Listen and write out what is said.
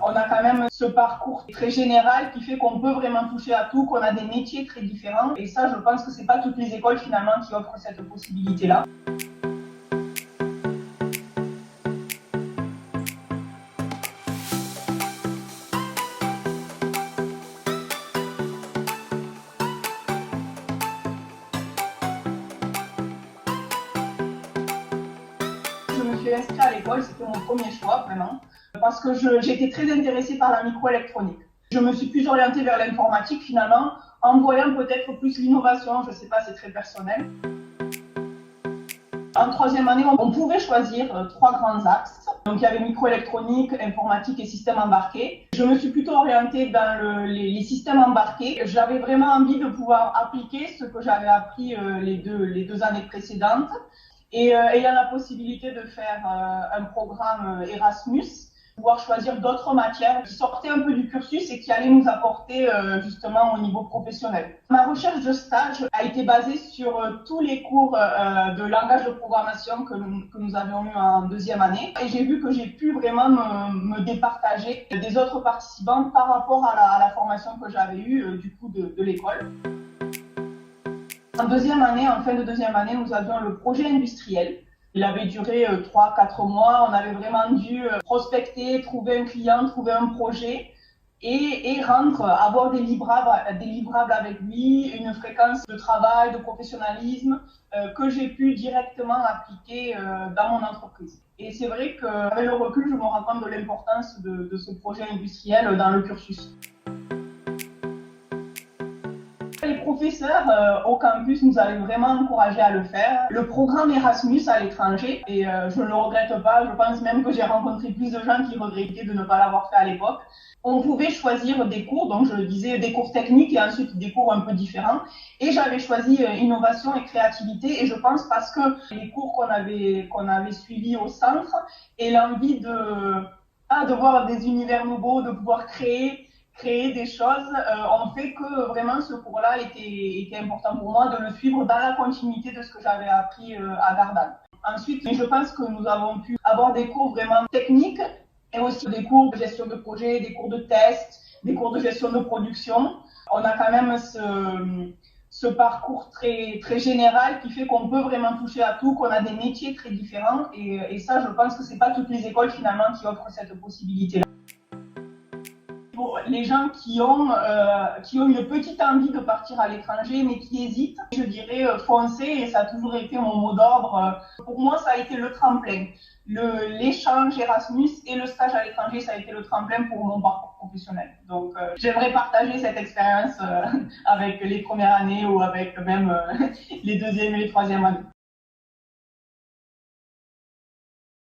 On a quand même ce parcours très général qui fait qu'on peut vraiment toucher à tout, qu'on a des métiers très différents. Et ça, je pense que c'est pas toutes les écoles finalement qui offrent cette possibilité-là. Je me suis inscrite à l'école, c'était mon premier choix vraiment, parce que j'étais très intéressée par la microélectronique. Je me suis plus orientée vers l'informatique finalement, en voyant peut-être plus l'innovation, je ne sais pas, c'est très personnel. En troisième année, on pouvait choisir trois grands axes. Donc il y avait microélectronique, informatique et système embarqué. Je me suis plutôt orientée dans les systèmes embarqués. J'avais vraiment envie de pouvoir appliquer ce que j'avais appris les deux années précédentes. Et ayant la possibilité de faire un programme Erasmus, pouvoir choisir d'autres matières qui sortaient un peu du cursus et qui allaient nous apporter justement au niveau professionnel. Ma recherche de stage a été basée sur tous les cours de langage de programmation que nous avions eu en deuxième année. Et j'ai vu que j'ai pu vraiment me départager des autres participants par rapport à la formation que j'avais eue du coup de l'école. En deuxième année, en fin de deuxième année, nous avions le projet industriel. Il avait duré 3-4 mois. On avait vraiment dû prospecter, trouver un client, trouver un projet et avoir des livrables avec lui, une fréquence de travail, de professionnalisme que j'ai pu directement appliquer dans mon entreprise. Et c'est vrai qu'avec le recul, je me rends compte de l'importance de ce projet industriel dans le cursus. Les professeurs au campus nous avaient vraiment encouragés à le faire. Le programme Erasmus à l'étranger, et je ne le regrette pas, je pense même que j'ai rencontré plus de gens qui regrettaient de ne pas l'avoir fait à l'époque. On pouvait choisir des cours, donc je le disais, des cours techniques et ensuite des cours un peu différents. Et j'avais choisi innovation et créativité, et je pense parce que les cours qu'on avait suivis au centre et l'envie de voir des univers nouveaux, de pouvoir créer des choses ont fait que vraiment ce cours-là était important pour moi de le suivre dans la continuité de ce que j'avais appris à Gardanne. Ensuite, je pense que nous avons pu avoir des cours vraiment techniques et aussi des cours de gestion de projet, des cours de test, des cours de gestion de production. On a quand même ce parcours très, très général qui fait qu'on peut vraiment toucher à tout, qu'on a des métiers très différents et ça, je pense que c'est pas toutes les écoles finalement qui offrent cette possibilité-là. Pour les gens qui ont une petite envie de partir à l'étranger mais qui hésitent, je dirais foncer et ça a toujours été mon mot d'ordre. Pour moi, ça a été le tremplin. L'échange Erasmus et le stage à l'étranger, ça a été le tremplin pour mon parcours professionnel. Donc, j'aimerais partager cette expérience avec les premières années ou avec même les deuxième et les troisième années.